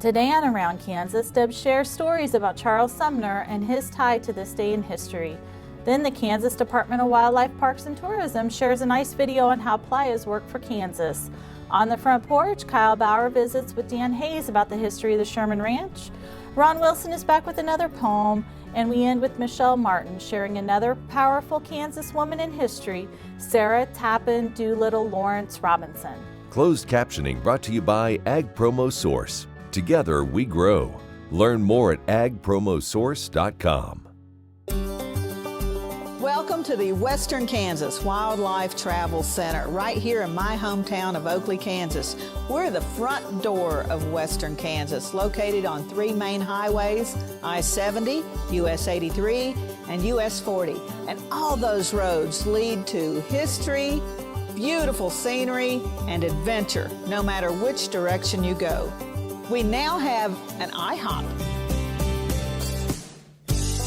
Today on Around Kansas, Deb shares stories about Charles Sumner and his tie to this day in history. Then the Kansas Department of Wildlife, Parks and Tourism shares a nice video on how playas work for Kansas. On the front porch, Kyle Bauer visits with Dan Hayes about the history of the Sherman Ranch. Ron Wilson is back with another poem, and we end with Michelle Martin sharing another powerful Kansas woman in history, Sarah Tappan Doolittle Lawrence Robinson. Closed captioning brought to you by Ag Promo Source. Together we grow. Learn more at agpromosource.com. Welcome to the Western Kansas Wildlife Travel Center, right here in my hometown of Oakley, Kansas. We're the front door of Western Kansas, located on three main highways, I-70, US 83, and US 40. And all those roads lead to history, beautiful scenery, and adventure, no matter which direction you go. We now have an IHOP.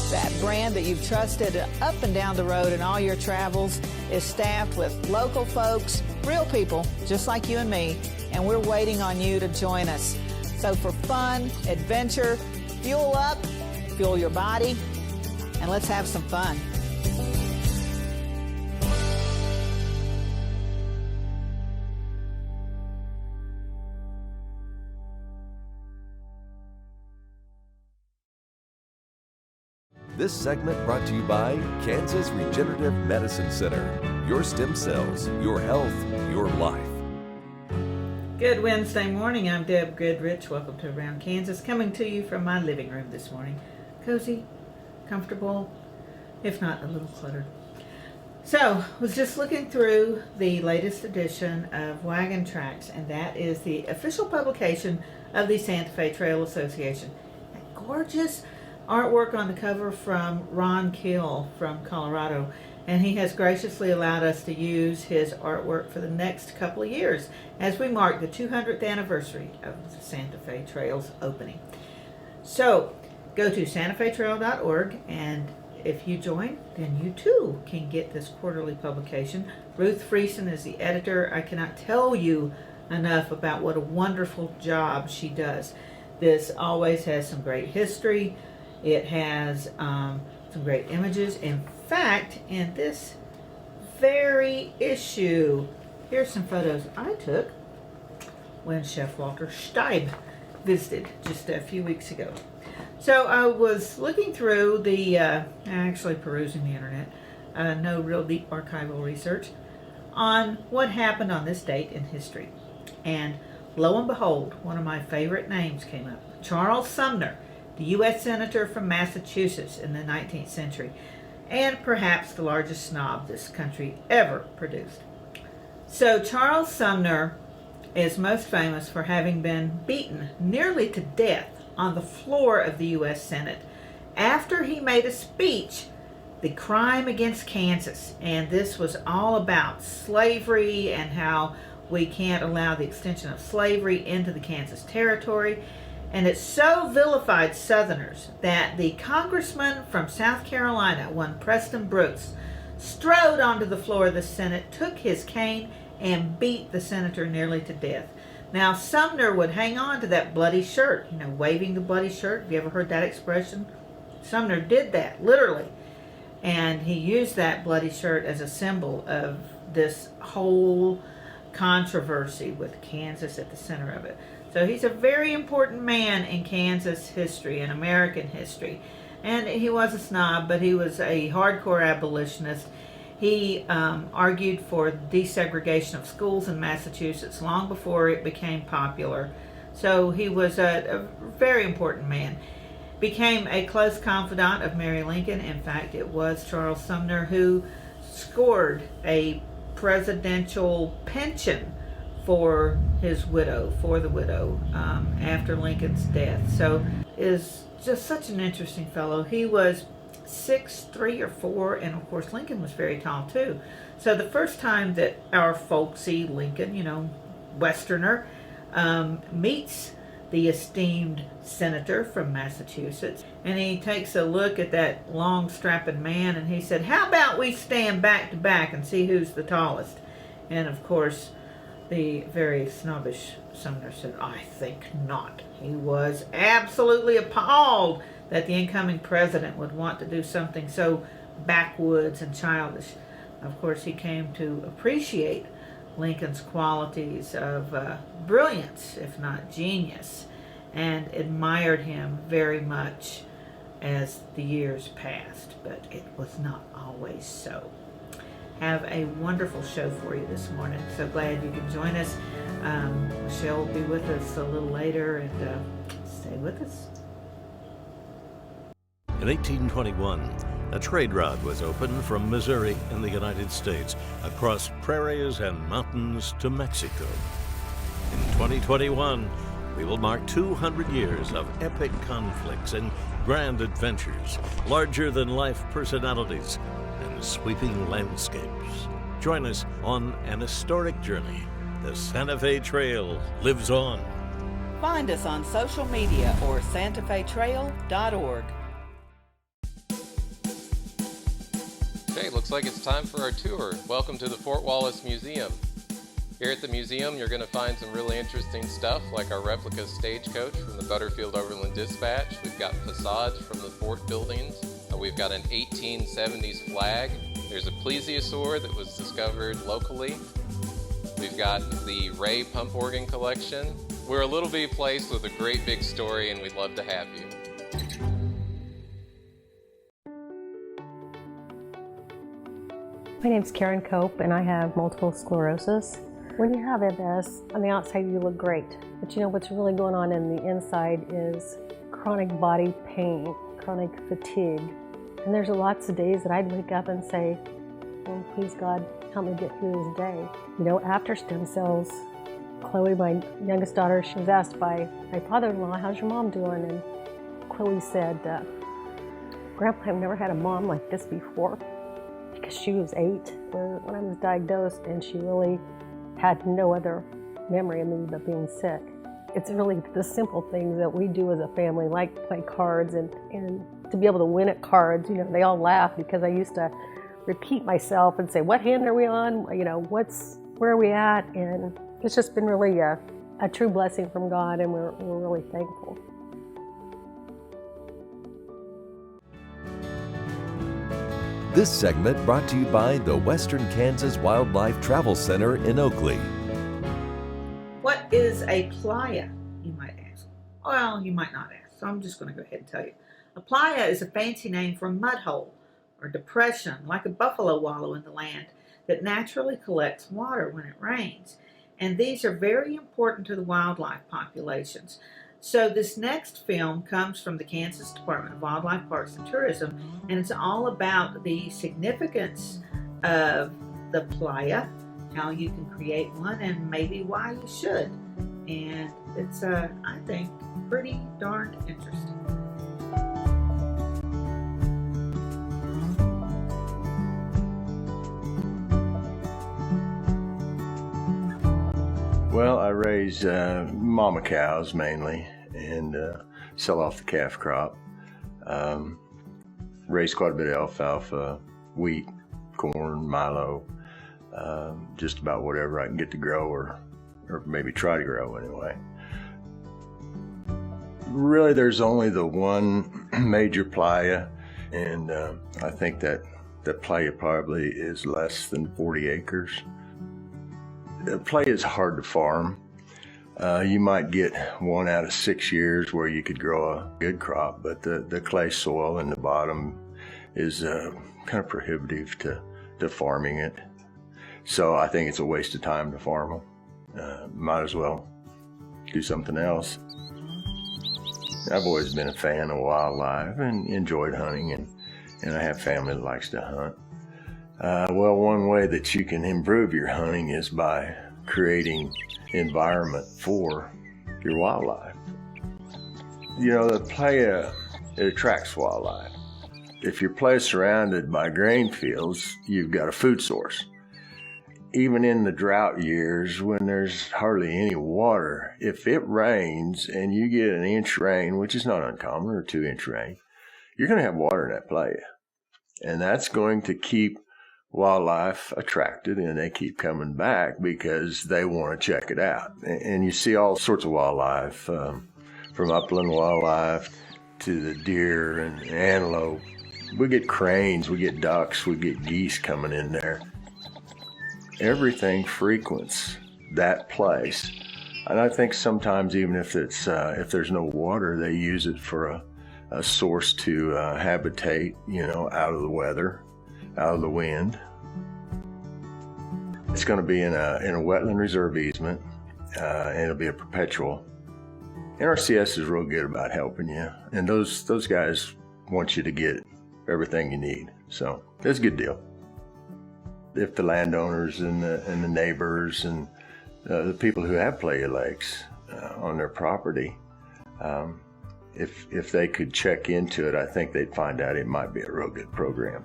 That brand that you've trusted up and down the road in all your travels is staffed with local folks, real people, just like you and me, and we're waiting on you to join us. So for fun, adventure, fuel up, fuel your body, and let's have some fun. This segment brought to you by Kansas Regenerative Medicine Center. Your stem cells, your health, your life. Good Wednesday morning. I'm Deb Goodrich. Welcome to Around Kansas, coming to you from my living room this morning. Cozy, comfortable, if not a little cluttered. So, was just looking through the latest edition of Wagon Tracks, and that is the official publication of the Santa Fe Trail Association. That gorgeous artwork on the cover from Ron Kill from Colorado, and he has graciously allowed us to use his artwork for the next couple of years as we mark the 200th anniversary of the Santa Fe Trail's opening. So go to santafetrail.org, and if you join, then you too can get this quarterly publication. Ruth Friesen is the editor. I cannot tell you enough about what a wonderful job she does. This always has some great history. It has some great images. In fact, in this very issue, here's some photos I took when Chef Walter Steib visited just a few weeks ago. So I was looking through actually perusing the internet, no real deep archival research, on what happened on this date in history. And lo and behold, one of my favorite names came up, Charles Sumner, the U.S. Senator from Massachusetts in the 19th century, and perhaps the largest snob this country ever produced. So Charles Sumner is most famous for having been beaten nearly to death on the floor of the U.S. Senate after he made a speech, The Crime Against Kansas. And this was all about slavery and how we can't allow the extension of slavery into the Kansas territory. And it so vilified Southerners that the congressman from South Carolina, one Preston Brooks, strode onto the floor of the Senate, took his cane, and beat the senator nearly to death. Now, Sumner would hang on to that bloody shirt, waving the bloody shirt. Have you ever heard that expression? Sumner did that, literally. And he used that bloody shirt as a symbol of this whole controversy with Kansas at the center of it. So he's a very important man in Kansas history and American history. And he was a snob, but he was a hardcore abolitionist. He argued for desegregation of schools in Massachusetts long before it became popular. So he was a very important man. Became a close confidant of Mary Lincoln. In fact, it was Charles Sumner who scored a presidential pension for the widow, after Lincoln's death. So is just such an interesting fellow. He was 6'3" or 4", and of course Lincoln was very tall too. So the first time that our folksy Lincoln, Westerner, meets the esteemed senator from Massachusetts, and he takes a look at that long strapping man, and he said, "How about we stand back to back and see who's the tallest?" And of course the very snobbish Sumner said, "I think not." He was absolutely appalled that the incoming president would want to do something so backwoods and childish. Of course, he came to appreciate Lincoln's qualities of brilliance, if not genius, and admired him very much as the years passed, but it was not always so. Have a wonderful show for you this morning. So glad you could join us. Michelle will be with us a little later, and stay with us. In 1821, a trade route was opened from Missouri in the United States across prairies and mountains to Mexico. In 2021, we will mark 200 years of epic conflicts and grand adventures, larger-than-life personalities, and sweeping landscapes. Join us on an historic journey. The Santa Fe Trail lives on. Find us on social media or santafetrail.org. Okay, looks like it's time for our tour. Welcome to the Fort Wallace Museum. Here at the museum, you're going to find some really interesting stuff, like our replica stagecoach from the Butterfield Overland Dispatch. We've got facades from the fort buildings. We've got an 1870s flag. There's a plesiosaur that was discovered locally. We've got the Ray pump organ collection. We're a little bitty place with a great big story, and we'd love to have you. My name's Karen Cope, and I have multiple sclerosis. When you have MS, on the outside you look great, but you know what's really going on in the inside is chronic body pain, chronic fatigue. And there's lots of days that I'd wake up and say, "Oh, please God, help me get through this day." You know, after stem cells, Chloe, my youngest daughter, she was asked by my father-in-law, "How's your mom doing?" And Chloe said, "Grandpa, I've never had a mom like this before," because she was 8 when I was diagnosed, and she really had no other memory of me but being sick. It's really the simple things that we do as a family, like play cards, and to be able to win at cards. You know, they all laugh because I used to repeat myself and say, "What hand are we on? You know, where are we at?" And it's just been really a true blessing from God, and we're really thankful. This segment brought to you by the Western Kansas Wildlife Travel Center in Oakley. What is a playa, you might ask? Well, you might not ask, so I'm just going to go ahead and tell you. A playa is a fancy name for a mud hole or depression, like a buffalo wallow in the land, that naturally collects water when it rains. And these are very important to the wildlife populations. So this next film comes from the Kansas Department of Wildlife, Parks, and Tourism, and it's all about the significance of the playa, how you can create one, and maybe why you should. And it's, I think, pretty darn interesting. Well, I raise mama cows mainly and sell off the calf crop. Raise quite a bit of alfalfa, wheat, corn, milo, just about whatever I can get to grow or maybe try to grow anyway. Really, there's only the one major playa, and I think that the playa probably is less than 40 acres. The playa is hard to farm. You might get 1 out of 6 years where you could grow a good crop, but the clay soil in the bottom is kind of prohibitive to farming it. So I think it's a waste of time to farm them. Might as well do something else. I've always been a fan of wildlife and enjoyed hunting, and I have family that likes to hunt. Well, one way that you can improve your hunting is by creating environment for your wildlife. You know, the playa, it attracts wildlife. If your playa is surrounded by grain fields, you've got a food source. Even in the drought years when there's hardly any water, if it rains and you get an inch rain, which is not uncommon, or 2-inch rain, you're going to have water in that playa. And that's going to keep wildlife attracted, and they keep coming back because they want to check it out. And you see all sorts of wildlife, from upland wildlife to the deer and antelope. We get cranes, we get ducks, we get geese coming in there. Everything frequents that place. And I think sometimes even if if there's no water, they use it for a source to habitate, out of the weather, out of the wind. It's going to be in a wetland reserve easement, and it'll be a perpetual. NRCS is real good about helping you, and those guys want you to get everything you need. So it's a good deal. If the landowners and the neighbors and the people who have playa lakes on their property, if they could check into it, I think they'd find out it might be a real good program.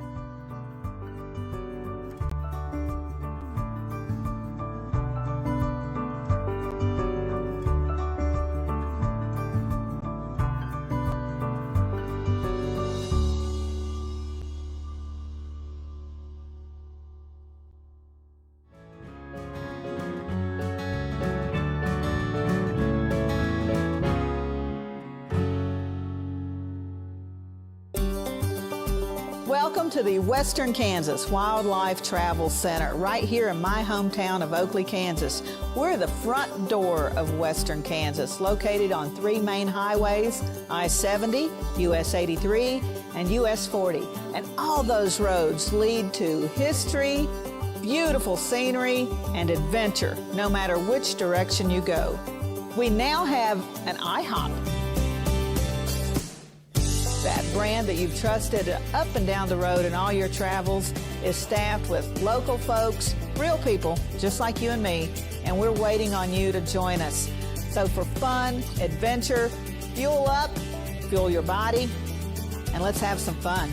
Welcome to the Western Kansas Wildlife Travel Center, right here in my hometown of Oakley, Kansas. We're the front door of Western Kansas, located on 3 main highways, I-70, US 83, and US 40. And all those roads lead to history, beautiful scenery, and adventure, no matter which direction you go. We now have an IHOP. That brand that you've trusted up and down the road in all your travels is staffed with local folks, real people, just like you and me, and we're waiting on you to join us. So for fun, adventure, fuel up, fuel your body, and let's have some fun.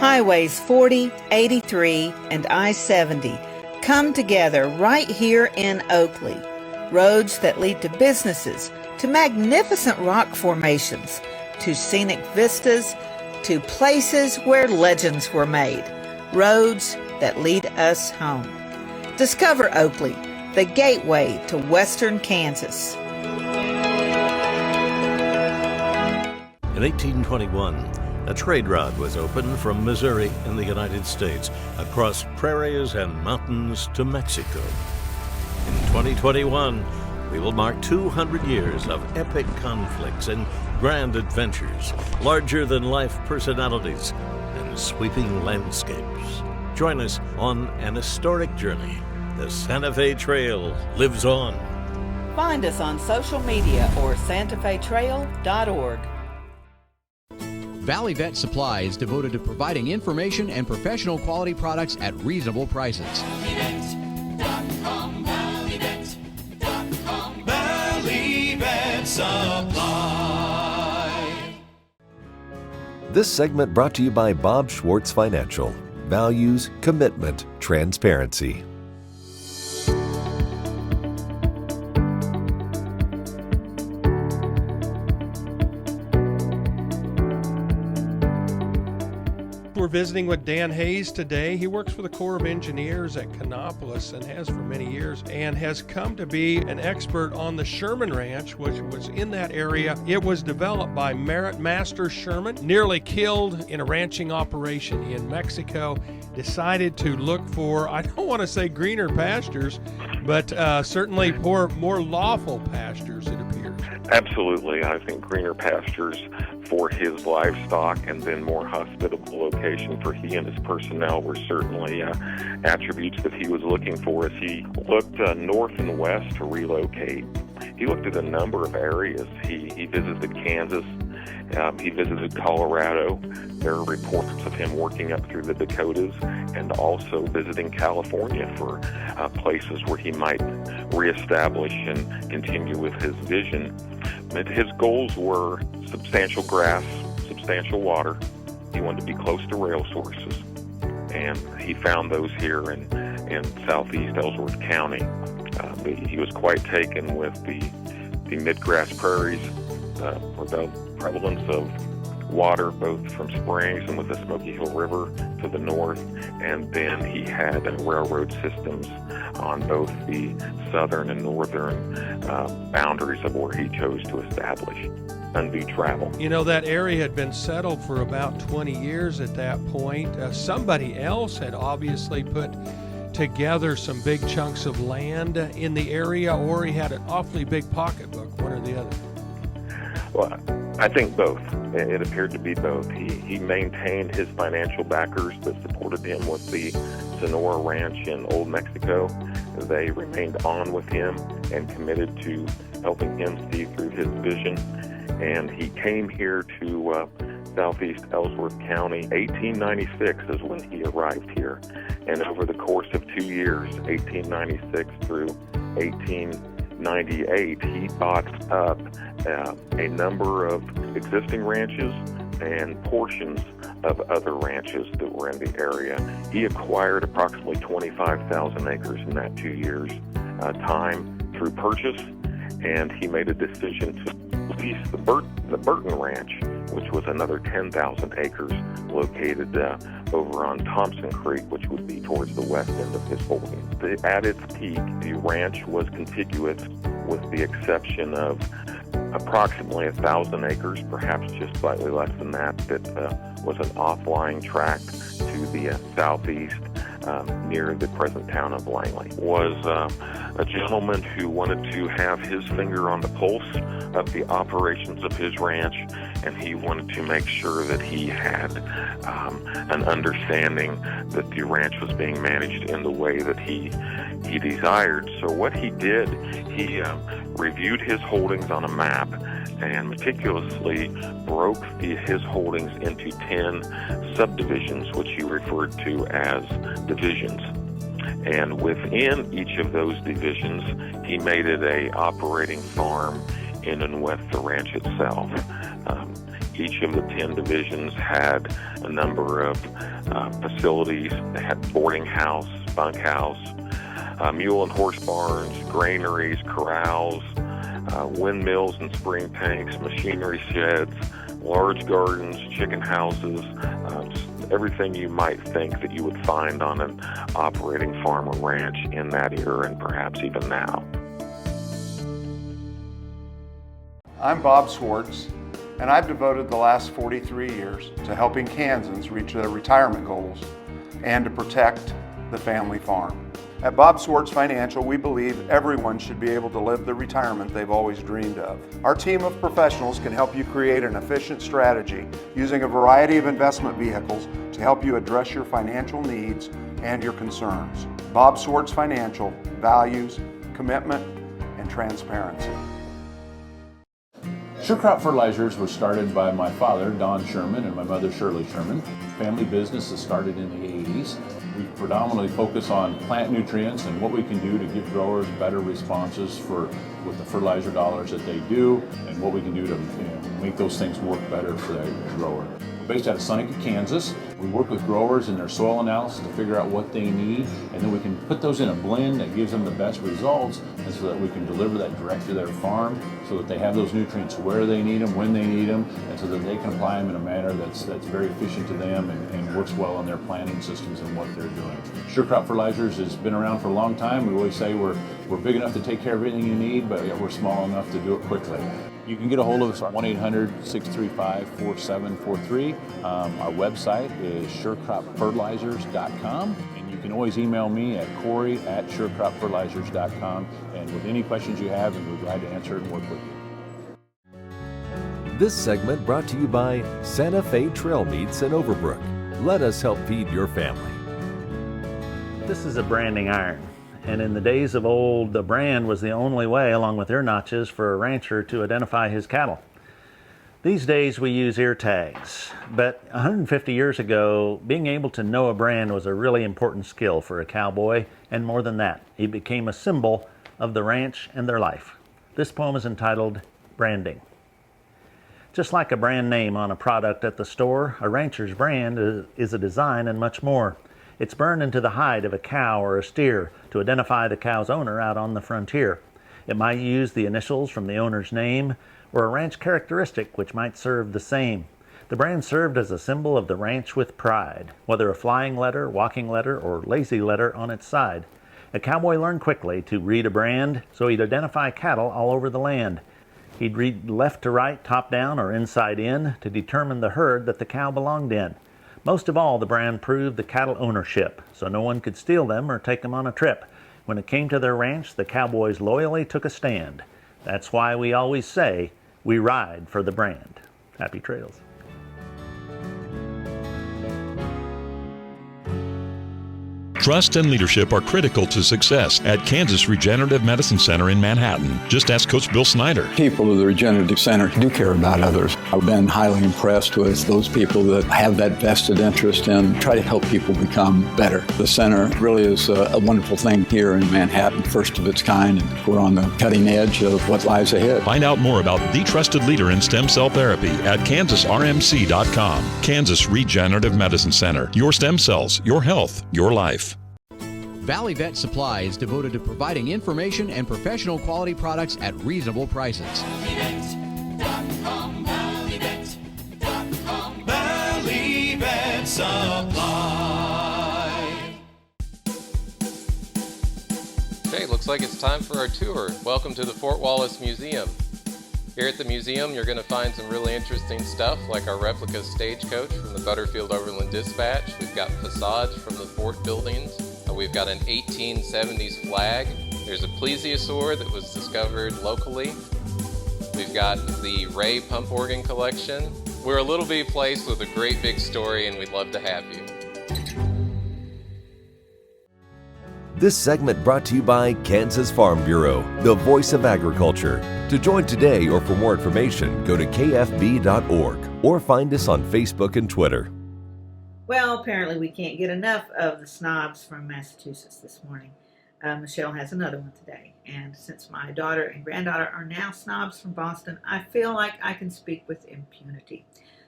Highways 40, 83, and I-70 come together right here in Oakley. Roads that lead to businesses, to magnificent rock formations, to scenic vistas, to places where legends were made. Roads that lead us home. Discover Oakley, the gateway to Western Kansas. In 1821, a trade route was opened from Missouri in the United States across prairies and mountains to Mexico. In 2021, we will mark 200 years of epic conflicts and grand adventures, larger-than-life personalities, and sweeping landscapes. Join us on an historic journey. The Santa Fe Trail lives on. Find us on social media or santafetrail.org. Valley Vet Supply is devoted to providing information and professional quality products at reasonable prices. ValleyVet.com, ValleyVet.com, Valley Vet Supply. This segment brought to you by Bob Schwartz Financial. Values, commitment, transparency. We're visiting with Dan Hayes today. He works for the Corps of Engineers at Canopolis and has for many years, and has come to be an expert on the Sherman Ranch, which was in that area. It was developed by Merit Master Sherman, nearly killed in a ranching operation in Mexico. Decided to look for, I don't want to say greener pastures, but certainly more lawful pastures, it appears. Absolutely. I think greener pastures for his livestock and then more hospitable location for he and his personnel were certainly attributes that he was looking for as he looked north and west to relocate. He looked at a number of areas. He visited Kansas. He visited Colorado. There are reports of him working up through the Dakotas and also visiting California for places where he might reestablish and continue with his vision. But his goals were substantial grass, substantial water. He wanted to be close to rail sources. and he found those here in southeast Ellsworth County. He was quite taken with the midgrass prairies, with the prevalence of water both from springs and with the Smoky Hill River to the north, and then he had railroad systems on both the southern and northern boundaries of where he chose to establish undue travel. You know, that area had been settled for about 20 years at that point. Somebody else had obviously put together some big chunks of land in the area, or he had an awfully big pocketbook, one or the other. Well, I think both. It appeared to be both. He maintained his financial backers that supported him with the Sonora Ranch in Old Mexico. They remained on with him and committed to helping him see through his vision. And he came here to southeast Ellsworth County. 1896 is when he arrived here. And over the course of 2 years, 1896 through 1898, he bought up a number of existing ranches and portions of other ranches that were in the area. He acquired approximately 25,000 acres in that 2 years' time through purchase, and he made a decision to lease the Burton Ranch, which was another 10,000 acres located over on Thompson Creek, which would be towards the west end of his holdings. At its peak, the ranch was contiguous with the exception of approximately 1,000 acres, perhaps just slightly less than that, was an off-lying tract to the southeast near the present town of Langley. Was a gentleman who wanted to have his finger on the pulse of the operations of his ranch, and he wanted to make sure that he had an understanding that the ranch was being managed in the way that he desired. So what he did, he reviewed his holdings on a map and meticulously broke his holdings into 10 subdivisions, which he referred to as divisions. And within each of those divisions, he made it a operating farm in and with the ranch itself. Each of the 10 divisions had a number of facilities. They had boarding house, bunkhouse, mule and horse barns, granaries, corrals, windmills and spring tanks, machinery sheds, large gardens, chicken houses, just everything you might think that you would find on an operating farm or ranch in that era and perhaps even now. I'm Bob Swartz, and I've devoted the last 43 years to helping Kansans reach their retirement goals and to protect the family farm. At Bob Swartz Financial, we believe everyone should be able to live the retirement they've always dreamed of. Our team of professionals can help you create an efficient strategy using a variety of investment vehicles to help you address your financial needs and your concerns. Bob Swartz Financial values commitment and transparency. Sure Crop Fertilizers was started by my father, Don Sherman, and my mother, Shirley Sherman. Family business that started in the 80s. We predominantly focus on plant nutrients and what we can do to give growers better responses with the fertilizer dollars that they do, and what we can do to make those things work better for that grower. We're based out of Seneca, Kansas. We work with growers in their soil analysis to figure out what they need, and then we can put those in a blend that gives them the best results, and so that we can deliver that direct to their farm so that they have those nutrients where they need them, when they need them, and so that they can apply them in a manner that's very efficient to them and works well on their planting systems and what they're doing. Sure Crop Fertilizers has been around for a long time. We always say we're big enough to take care of everything you need, but we're small enough to do it quickly. You can get a hold of us at 1-800-635-4743. Our website is surecropfertilizers.com, and you can always email me at Corey@surecropfertilizers.com, and with any questions you have, and we're glad to answer and work with you. This segment brought to you by Santa Fe Trail Meats in Overbrook. Let us help feed your family. This is a branding iron. And in the days of old, the brand was the only way, along with ear notches, for a rancher to identify his cattle. These days we use ear tags, but 150 years ago, being able to know a brand was a really important skill for a cowboy, and more than that, it became a symbol of the ranch and their life. This poem is entitled Branding. Just like a brand name on a product at the store, a rancher's brand is a design and much more. It's burned into the hide of a cow or a steer to identify the cow's owner out on the frontier. It might use the initials from the owner's name or a ranch characteristic which might serve the same. The brand served as a symbol of the ranch with pride, whether a flying letter, walking letter, or lazy letter on its side. A cowboy learned quickly to read a brand so he'd identify cattle all over the land. He'd read left to right, top down, or inside in to determine the herd that the cow belonged in. Most of all, the brand proved the cattle ownership, so no one could steal them or take them on a trip. When it came to their ranch, the cowboys loyally took a stand. That's why we always say, we ride for the brand. Happy trails. Trust and leadership are critical to success at Kansas Regenerative Medicine Center in Manhattan. Just ask Coach Bill Snyder. People of the Regenerative Center do care about others. I've been highly impressed with those people that have that vested interest and try to help people become better. The center really is a wonderful thing here in Manhattan, first of its kind, and we're on the cutting edge of what lies ahead. Find out more about the trusted leader in stem cell therapy at kansasrmc.com. Kansas Regenerative Medicine Center. Your stem cells, your health, your life. Valley Vet Supply is devoted to providing information and professional quality products at reasonable prices. Valley Vet Supply. Okay, looks like it's time for our tour. Welcome to the Fort Wallace Museum. Here at the museum, you're going to find some really interesting stuff like our replica stagecoach from the Butterfield Overland Dispatch. We've got facades from the fort buildings. We've got an 1870s flag. There's a plesiosaur that was discovered locally. We've got the Ray pump organ collection. We're a little bitty place with a great big story, and we'd love to have you. This segment brought to you by Kansas Farm Bureau, the voice of agriculture. To join today or for more information, go to kfb.org or find us on Facebook and Twitter. Well, apparently we can't get enough of the snobs from Massachusetts this morning. Michelle has another one today. And since my daughter and granddaughter are now snobs from Boston, I feel like I can speak with impunity.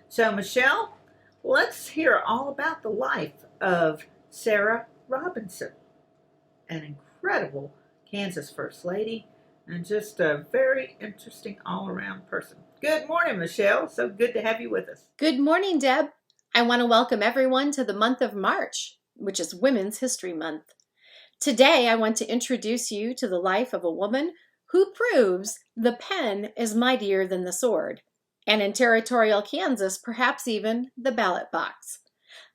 So, Michelle, let's hear all about the life of Sarah Robinson, an incredible Kansas First Lady and just a very interesting all-around person. Good morning, Michelle. So good to have you with us. Good morning, Deb. I want to welcome everyone to the month of March, which is Women's History Month. Today, I want to introduce you to the life of a woman who proves the pen is mightier than the sword, and in territorial Kansas, perhaps even the ballot box.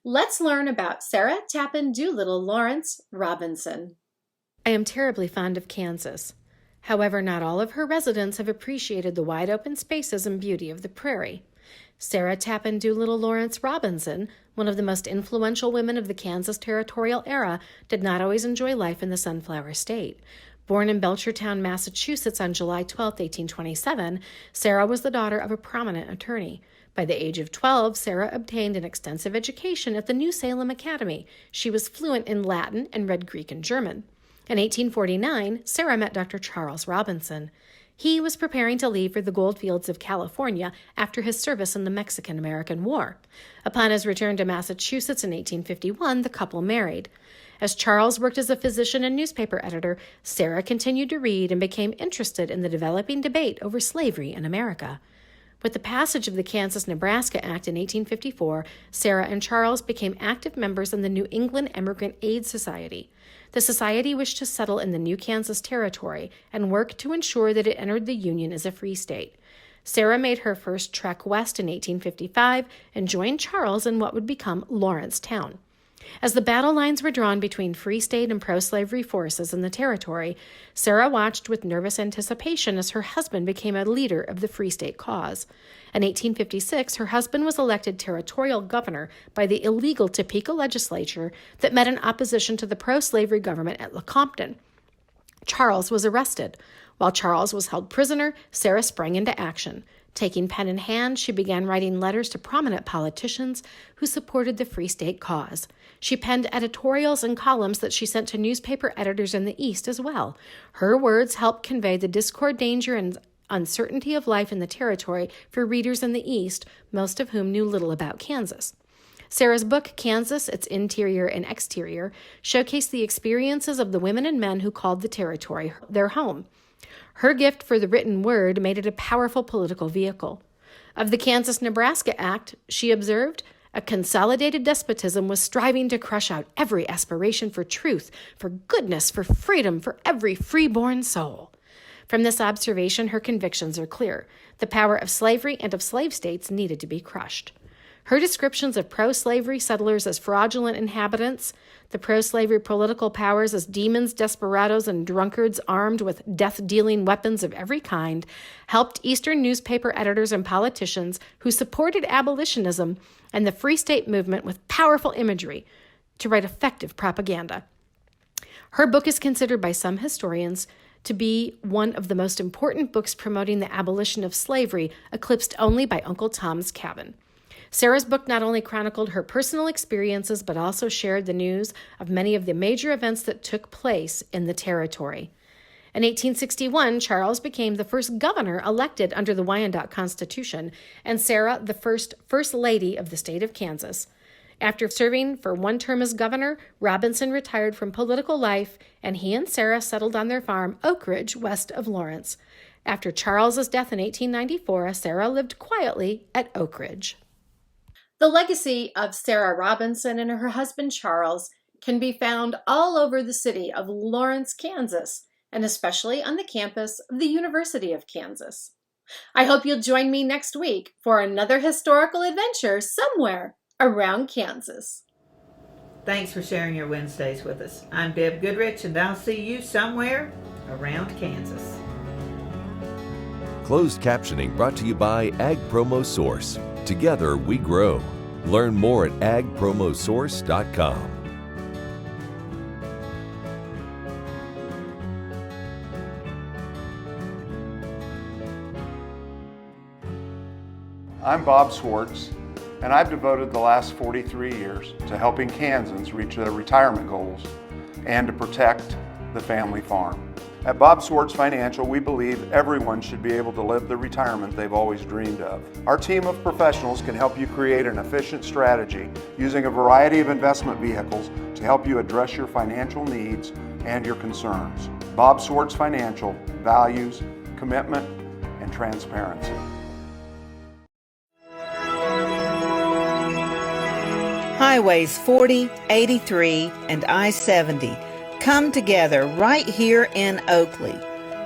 Let's learn about Sarah Tappan Doolittle Lawrence Robinson. I am terribly fond of Kansas. However, not all of her residents have appreciated the wide open spaces and beauty of the prairie. Sarah Tappan Doolittle Lawrence Robinson, one of the most influential women of the Kansas territorial era, did not always enjoy life in the Sunflower State. Born in Belchertown, Massachusetts on July 12, 1827, Sarah was the daughter of a prominent attorney. By the age of 12, Sarah obtained an extensive education at the New Salem Academy. She was fluent in Latin and read Greek and German. In 1849, Sarah met Dr. Charles Robinson. He was preparing to leave for the goldfields of California after his service in the Mexican-American War. Upon his return to Massachusetts in 1851, the couple married. As Charles worked as a physician and newspaper editor, Sarah continued to read and became interested in the developing debate over slavery in America. With the passage of the Kansas-Nebraska Act in 1854, Sarah and Charles became active members in the New England Emigrant Aid Society. The society wished to settle in the new Kansas Territory and work to ensure that it entered the Union as a free state. Sarah made her first trek west in 1855 and joined Charles in what would become Lawrencetown. As the battle lines were drawn between free state and pro-slavery forces in the territory, Sarah watched with nervous anticipation as her husband became a leader of the free state cause. In 1856, her husband was elected territorial governor by the illegal Topeka legislature that met in opposition to the pro-slavery government at Lecompton. Charles was arrested. While Charles was held prisoner, Sarah sprang into action. Taking pen in hand, she began writing letters to prominent politicians who supported the Free State cause. She penned editorials and columns that she sent to newspaper editors in the East as well. Her words helped convey the discord, danger, and uncertainty of life in the territory for readers in the East, most of whom knew little about Kansas. Sarah's book, Kansas, Its Interior and Exterior, showcased the experiences of the women and men who called the territory their home. Her gift for the written word made it a powerful political vehicle. Of the Kansas-Nebraska Act, she observed, a consolidated despotism was striving to crush out every aspiration for truth, for goodness, for freedom, for every freeborn soul. From this observation, her convictions are clear. The power of slavery and of slave states needed to be crushed. Her descriptions of pro-slavery settlers as fraudulent inhabitants, the pro-slavery political powers as demons, desperados, and drunkards armed with death-dealing weapons of every kind, helped Eastern newspaper editors and politicians who supported abolitionism and the Free State movement with powerful imagery to write effective propaganda. Her book is considered by some historians to be one of the most important books promoting the abolition of slavery, eclipsed only by Uncle Tom's Cabin. Sarah's book not only chronicled her personal experiences, but also shared the news of many of the major events that took place in the territory. In 1861, Charles became the first governor elected under the Wyandotte Constitution, and Sarah the first Lady of the state of Kansas. After serving for one term as governor, Robinson retired from political life, and he and Sarah settled on their farm, Oak Ridge, west of Lawrence. After Charles's death in 1894, Sarah lived quietly at Oak Ridge. The legacy of Sarah Robinson and her husband Charles can be found all over the city of Lawrence, Kansas, and especially on the campus of the University of Kansas. I hope you'll join me next week for another historical adventure somewhere around Kansas. Thanks for sharing your Wednesdays with us. I'm Deb Goodrich, and I'll see you somewhere around Kansas. Closed captioning brought to you by Ag Promo Source. Together we grow. Learn more at agpromosource.com. I'm Bob Swartz, and I've devoted the last 43 years to helping Kansans reach their retirement goals and to protect the family farm. At Bob Swartz Financial, we believe everyone should be able to live the retirement they've always dreamed of. Our team of professionals can help you create an efficient strategy using a variety of investment vehicles to help you address your financial needs and your concerns. Bob Swartz Financial values commitment and transparency. Highways 40, 83, and I-70 come together right here in Oakley.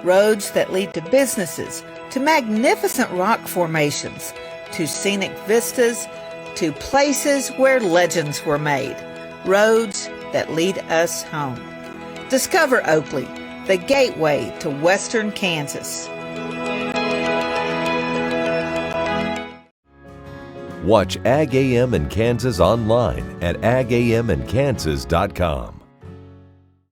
Roads that lead to businesses, to magnificent rock formations, to scenic vistas, to places where legends were made. Roads that lead us home. Discover Oakley, the gateway to western Kansas. Watch Ag AM in Kansas online at agamandkansas.com.